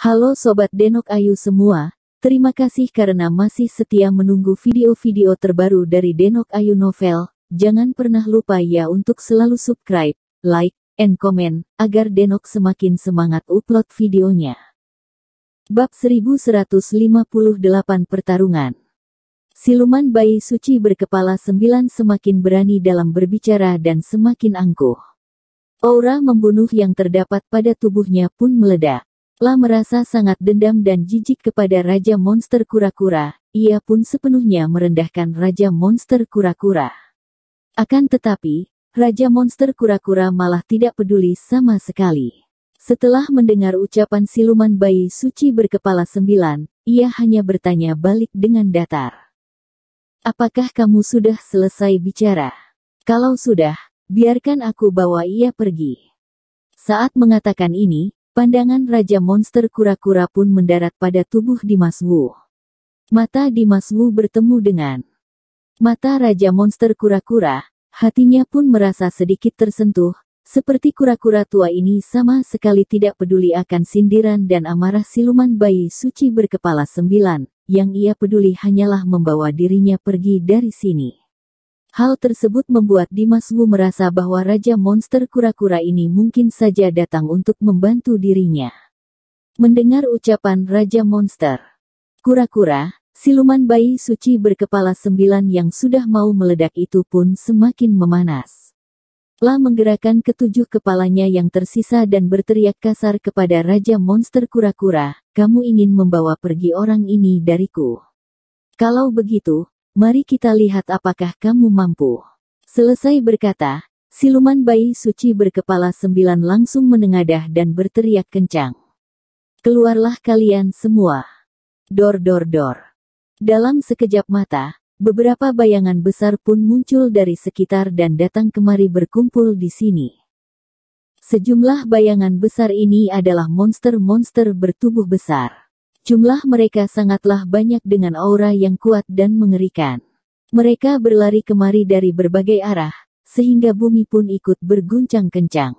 Halo Sobat Denok Ayu semua, terima kasih karena masih setia menunggu video-video terbaru dari Denok Ayu Novel. Jangan pernah lupa ya untuk selalu subscribe, like, and comment, agar Denok semakin semangat upload videonya. Bab 1158 Pertarungan. Siluman bayi suci berkepala 9 semakin berani dalam berbicara dan semakin angkuh. Aura membunuh yang terdapat pada tubuhnya pun meledak. La merasa sangat dendam dan jijik kepada Raja Monster Kura-Kura, ia pun sepenuhnya merendahkan Raja Monster Kura-Kura. Akan tetapi, Raja Monster Kura-Kura malah tidak peduli sama sekali. Setelah mendengar ucapan siluman bayi suci berkepala 9, ia hanya bertanya balik dengan datar. Apakah kamu sudah selesai bicara? Kalau sudah, biarkan aku bawa ia pergi. Saat mengatakan ini, pandangan Raja Monster Kura-Kura pun mendarat pada tubuh Dimas Wu. Mata Dimas Wu bertemu dengan mata Raja Monster Kura-Kura, hatinya pun merasa sedikit tersentuh, seperti kura-kura tua ini sama sekali tidak peduli akan sindiran dan amarah siluman bayi suci berkepala 9, yang ia peduli hanyalah membawa dirinya pergi dari sini. Hal tersebut membuat Dimas Wu merasa bahwa Raja Monster Kura-Kura ini mungkin saja datang untuk membantu dirinya. Mendengar ucapan Raja Monster Kura-Kura, siluman bayi suci berkepala 9 yang sudah mau meledak itu pun semakin memanas. La menggerakkan ketujuh kepalanya yang tersisa dan berteriak kasar kepada Raja Monster Kura-Kura, "Kamu ingin membawa pergi orang ini dariku? Kalau begitu, mari kita lihat apakah kamu mampu." Selesai berkata, siluman bayi suci berkepala 9 langsung menengadah dan berteriak kencang. "Keluarlah kalian semua. Dor dor dor." Dalam sekejap mata, beberapa bayangan besar pun muncul dari sekitar dan datang kemari berkumpul di sini. Sejumlah bayangan besar ini adalah monster-monster bertubuh besar. Jumlah mereka sangatlah banyak dengan aura yang kuat dan mengerikan. Mereka berlari kemari dari berbagai arah, sehingga bumi pun ikut berguncang kencang.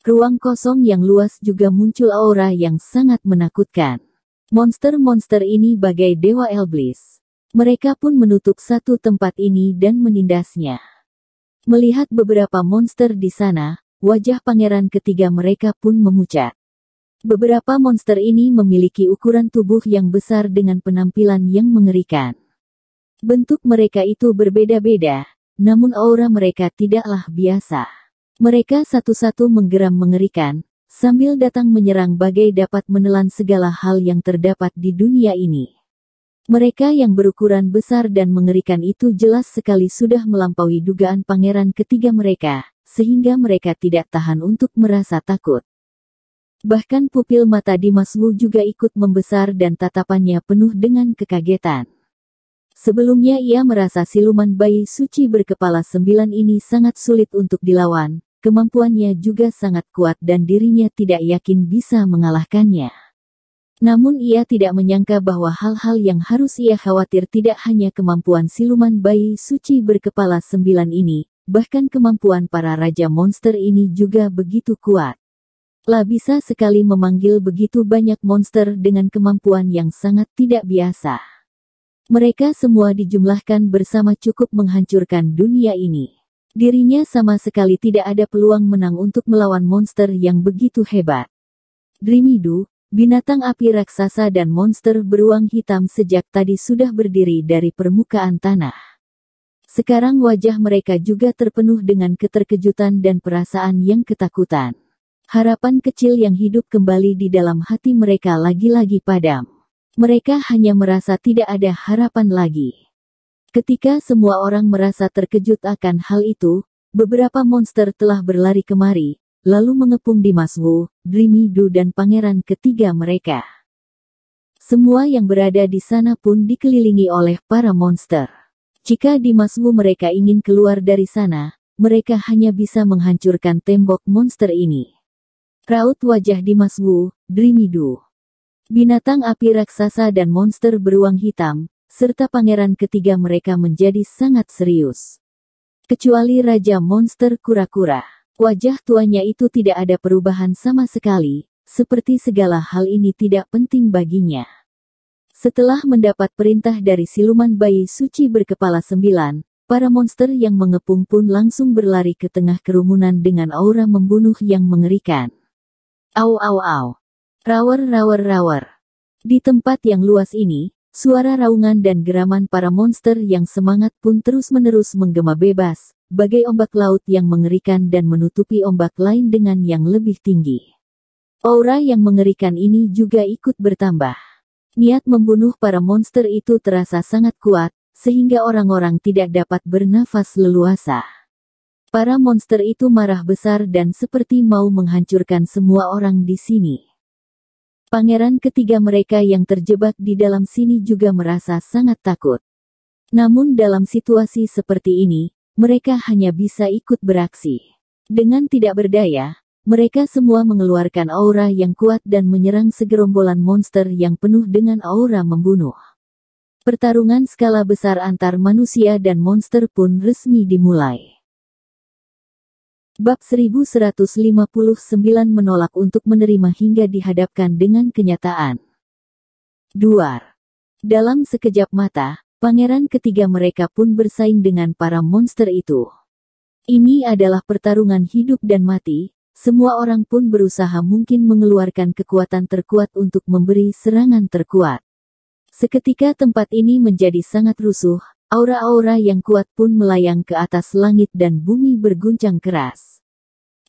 Ruang kosong yang luas juga muncul aura yang sangat menakutkan. Monster-monster ini bagai dewa iblis. Mereka pun menutup satu tempat ini dan menindasnya. Melihat beberapa monster di sana, wajah pangeran ketiga mereka pun memucat. Beberapa monster ini memiliki ukuran tubuh yang besar dengan penampilan yang mengerikan. Bentuk mereka itu berbeda-beda, namun aura mereka tidaklah biasa. Mereka satu-satu menggeram mengerikan, sambil datang menyerang bagai dapat menelan segala hal yang terdapat di dunia ini. Mereka yang berukuran besar dan mengerikan itu jelas sekali sudah melampaui dugaan pangeran ketiga mereka, sehingga mereka tidak tahan untuk merasa takut. Bahkan pupil mata Dimas Wu juga ikut membesar dan tatapannya penuh dengan kekagetan. Sebelumnya ia merasa siluman bayi suci berkepala 9 ini sangat sulit untuk dilawan, kemampuannya juga sangat kuat dan dirinya tidak yakin bisa mengalahkannya. Namun ia tidak menyangka bahwa hal-hal yang harus ia khawatir tidak hanya kemampuan siluman bayi suci berkepala 9 ini, bahkan kemampuan para raja monster ini juga begitu kuat. La bisa sekali memanggil begitu banyak monster dengan kemampuan yang sangat tidak biasa. Mereka semua dijumlahkan bersama cukup menghancurkan dunia ini. Dirinya sama sekali tidak ada peluang menang untuk melawan monster yang begitu hebat. Drimidu, binatang api raksasa dan monster beruang hitam sejak tadi sudah berdiri dari permukaan tanah. Sekarang wajah mereka juga terpenuh dengan keterkejutan dan perasaan yang ketakutan. Harapan kecil yang hidup kembali di dalam hati mereka lagi-lagi padam. Mereka hanya merasa tidak ada harapan lagi. Ketika semua orang merasa terkejut akan hal itu, beberapa monster telah berlari kemari, lalu mengepung Dimas Wu, Drimidu dan pangeran ketiga mereka. Semua yang berada di sana pun dikelilingi oleh para monster. Jika Dimas Wu mereka ingin keluar dari sana, mereka hanya bisa menghancurkan tembok monster ini. Raut wajah Dimas Wu, Drimidu, binatang api raksasa dan monster beruang hitam, serta pangeran ketiga mereka menjadi sangat serius. Kecuali Raja Monster Kura-Kura. Wajah tuanya itu tidak ada perubahan sama sekali, seperti segala hal ini tidak penting baginya. Setelah mendapat perintah dari siluman bayi suci berkepala 9, para monster yang mengepung pun langsung berlari ke tengah kerumunan dengan aura membunuh yang mengerikan. Au au au. Rawer rawer rawer. Di tempat yang luas ini, suara raungan dan geraman para monster yang semangat pun terus-menerus menggema bebas, bagai ombak laut yang mengerikan dan menutupi ombak lain dengan yang lebih tinggi. Aura yang mengerikan ini juga ikut bertambah. Niat membunuh para monster itu terasa sangat kuat, sehingga orang-orang tidak dapat bernafas leluasa. Para monster itu marah besar dan seperti mau menghancurkan semua orang di sini. Pangeran ketiga mereka yang terjebak di dalam sini juga merasa sangat takut. Namun dalam situasi seperti ini, mereka hanya bisa ikut beraksi. Dengan tidak berdaya, mereka semua mengeluarkan aura yang kuat dan menyerang segerombolan monster yang penuh dengan aura membunuh. Pertarungan skala besar antar manusia dan monster pun resmi dimulai. Bab 1159 menolak untuk menerima hingga dihadapkan dengan kenyataan. Duar. Dalam sekejap mata, pangeran ketiga mereka pun bersaing dengan para monster itu. Ini adalah pertarungan hidup dan mati, semua orang pun berusaha mungkin mengeluarkan kekuatan terkuat untuk memberi serangan terkuat. Seketika tempat ini menjadi sangat rusuh, aura-aura yang kuat pun melayang ke atas langit dan bumi berguncang keras.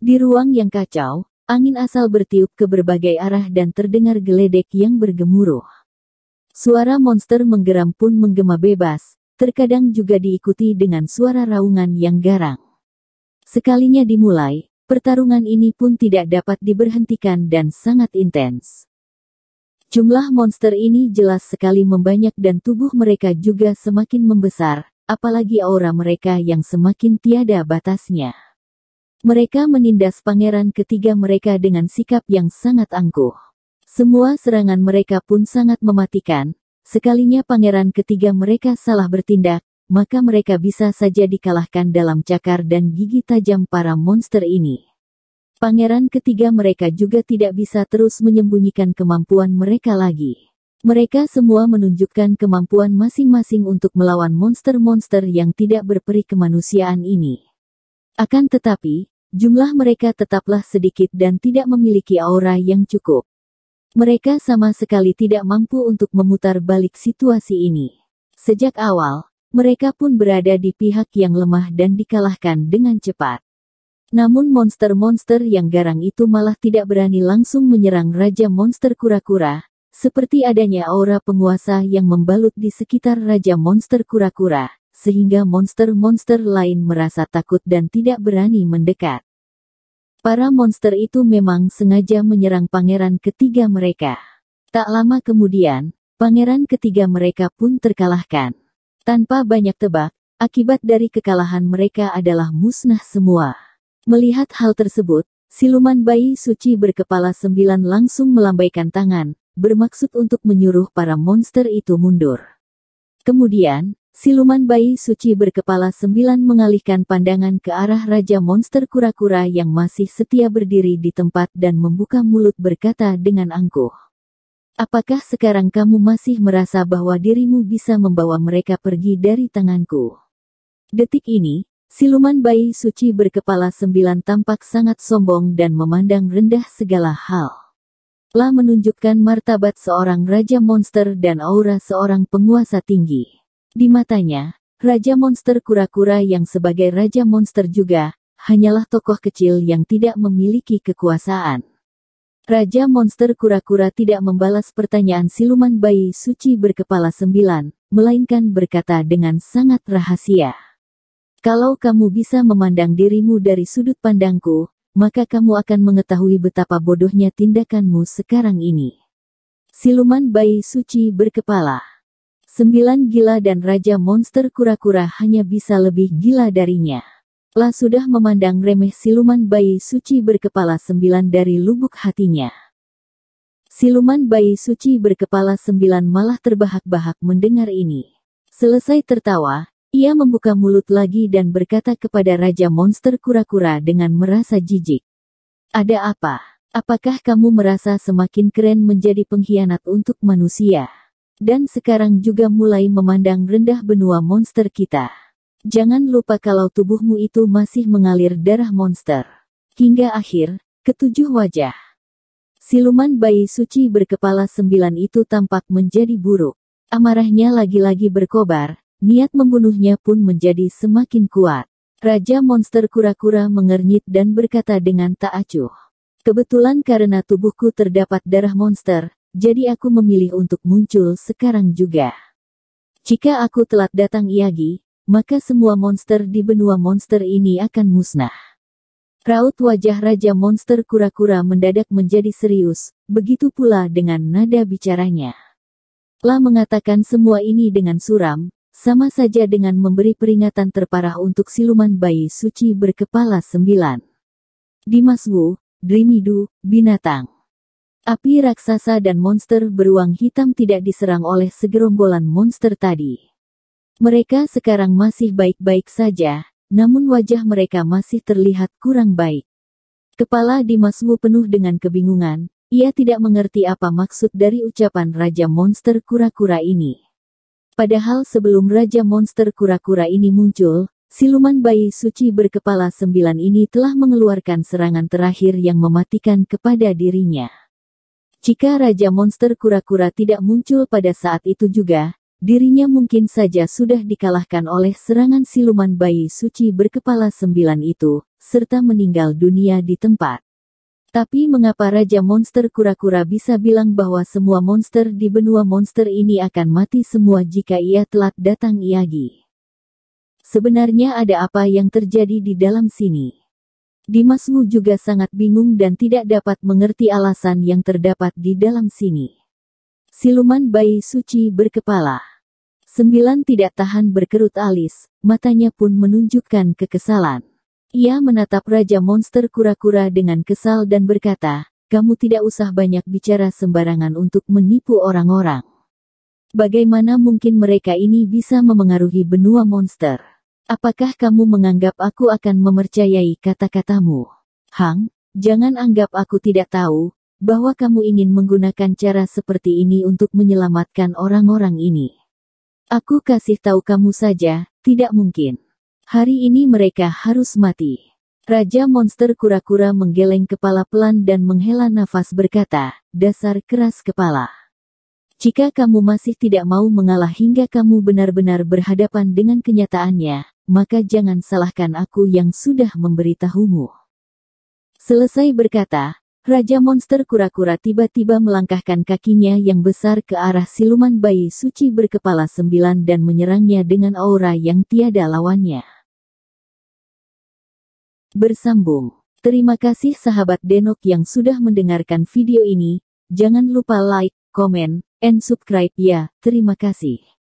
Di ruang yang kacau, angin asal bertiup ke berbagai arah dan terdengar geledek yang bergemuruh. Suara monster menggeram pun menggema bebas, terkadang juga diikuti dengan suara raungan yang garang. Sekalinya dimulai, pertarungan ini pun tidak dapat diberhentikan dan sangat intens. Jumlah monster ini jelas sekali membanyak dan tubuh mereka juga semakin membesar, apalagi aura mereka yang semakin tiada batasnya. Mereka menindas pangeran ketiga mereka dengan sikap yang sangat angkuh. Semua serangan mereka pun sangat mematikan, sekalinya pangeran ketiga mereka salah bertindak, maka mereka bisa saja dikalahkan dalam cakar dan gigi tajam para monster ini. Pangeran ketiga mereka juga tidak bisa terus menyembunyikan kemampuan mereka lagi. Mereka semua menunjukkan kemampuan masing-masing untuk melawan monster-monster yang tidak berperi kemanusiaan ini. Akan tetapi, jumlah mereka tetaplah sedikit dan tidak memiliki aura yang cukup. Mereka sama sekali tidak mampu untuk memutar balik situasi ini. Sejak awal, mereka pun berada di pihak yang lemah dan dikalahkan dengan cepat. Namun monster-monster yang garang itu malah tidak berani langsung menyerang Raja Monster Kura-Kura, seperti adanya aura penguasa yang membalut di sekitar Raja Monster Kura-Kura, sehingga monster-monster lain merasa takut dan tidak berani mendekat. Para monster itu memang sengaja menyerang pangeran ketiga mereka. Tak lama kemudian, pangeran ketiga mereka pun terkalahkan. Tanpa banyak tebak, akibat dari kekalahan mereka adalah musnah semua. Melihat hal tersebut, siluman bayi suci berkepala 9 langsung melambaikan tangan, bermaksud untuk menyuruh para monster itu mundur. Kemudian, siluman bayi suci berkepala 9 mengalihkan pandangan ke arah Raja Monster Kura-Kura yang masih setia berdiri di tempat dan membuka mulut berkata dengan angkuh. Apakah sekarang kamu masih merasa bahwa dirimu bisa membawa mereka pergi dari tanganku? Detik ini, siluman bayi suci berkepala 9 tampak sangat sombong dan memandang rendah segala hal. Telah menunjukkan martabat seorang Raja Monster dan aura seorang penguasa tinggi. Di matanya, Raja Monster Kura-Kura yang sebagai Raja Monster juga, hanyalah tokoh kecil yang tidak memiliki kekuasaan. Raja Monster Kura-Kura tidak membalas pertanyaan siluman bayi suci berkepala 9, melainkan berkata dengan sangat rahasia. Kalau kamu bisa memandang dirimu dari sudut pandangku, maka kamu akan mengetahui betapa bodohnya tindakanmu sekarang ini. Siluman bayi suci berkepala 9 gila dan Raja Monster Kura-Kura hanya bisa lebih gila darinya. Lah sudah memandang remeh siluman bayi suci berkepala 9 dari lubuk hatinya. Siluman bayi suci berkepala 9 malah terbahak-bahak mendengar ini. Selesai tertawa, ia membuka mulut lagi dan berkata kepada Raja Monster Kura-Kura dengan merasa jijik. Ada apa? Apakah kamu merasa semakin keren menjadi pengkhianat untuk manusia? Dan sekarang juga mulai memandang rendah benua monster kita. Jangan lupa kalau tubuhmu itu masih mengalir darah monster. Hingga akhir, ketujuh wajah. Siluman bayi suci berkepala 9 itu tampak menjadi buruk. Amarahnya lagi-lagi berkobar, niat membunuhnya pun menjadi semakin kuat. Raja monster kura-kura mengernyit dan berkata dengan tak acuh. Kebetulan karena tubuhku terdapat darah monster, jadi aku memilih untuk muncul sekarang juga. Jika aku telat datang Iyagi, maka semua monster di benua monster ini akan musnah. Raut wajah Raja monster kura-kura mendadak menjadi serius, begitu pula dengan nada bicaranya. La mengatakan semua ini dengan suram, sama saja dengan memberi peringatan terparah untuk siluman bayi suci berkepala 9. Dimas Wu, Drimidu, binatang. Api raksasa dan monster beruang hitam tidak diserang oleh segerombolan monster tadi. Mereka sekarang masih baik-baik saja, namun wajah mereka masih terlihat kurang baik. Kepala Dimas Wu penuh dengan kebingungan. Ia tidak mengerti apa maksud dari ucapan Raja Monster Kura-Kura ini. Padahal sebelum Raja Monster Kura-Kura ini muncul, siluman bayi suci berkepala 9 ini telah mengeluarkan serangan terakhir yang mematikan kepada dirinya. Jika Raja Monster Kura-Kura tidak muncul pada saat itu juga, dirinya mungkin saja sudah dikalahkan oleh serangan siluman bayi suci berkepala 9 itu, serta meninggal dunia di tempat. Tapi mengapa Raja Monster Kura-Kura bisa bilang bahwa semua monster di benua monster ini akan mati semua jika ia telat datang Iyagi? Sebenarnya ada apa yang terjadi di dalam sini? Dimas Wu juga sangat bingung dan tidak dapat mengerti alasan yang terdapat di dalam sini. Siluman bayi suci berkepala 9 tidak tahan berkerut alis, matanya pun menunjukkan kekesalan. Ia menatap Raja Monster Kura-Kura dengan kesal dan berkata, "Kamu tidak usah banyak bicara sembarangan untuk menipu orang-orang. Bagaimana mungkin mereka ini bisa memengaruhi benua monster? Apakah kamu menganggap aku akan mempercayai kata-katamu? Hang, jangan anggap aku tidak tahu bahwa kamu ingin menggunakan cara seperti ini untuk menyelamatkan orang-orang ini. Aku kasih tahu kamu saja, tidak mungkin. Hari ini mereka harus mati." Raja Monster Kura-Kura menggeleng kepala pelan dan menghela nafas berkata, "Dasar keras kepala. Jika kamu masih tidak mau mengalah hingga kamu benar-benar berhadapan dengan kenyataannya, maka jangan salahkan aku yang sudah memberitahumu." Selesai berkata, Raja Monster Kura-Kura tiba-tiba melangkahkan kakinya yang besar ke arah siluman bayi suci berkepala 9 dan menyerangnya dengan aura yang tiada lawannya. Bersambung. Terima kasih sahabat Denok yang sudah mendengarkan video ini. Jangan lupa like, komen, and subscribe ya. Terima kasih.